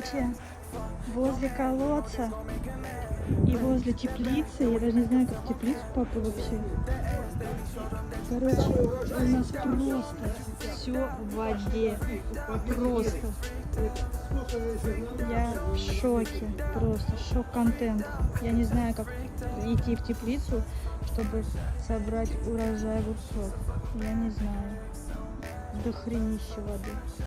короче, возле колодца и возле теплицы, я даже не знаю, как в теплицу папа вообще. Короче, у нас просто все в воде. Просто. Я в шоке. Просто шок-контент. Я не знаю, как идти в теплицу, чтобы собрать урожай огурцов. Я не знаю. До хренища воды.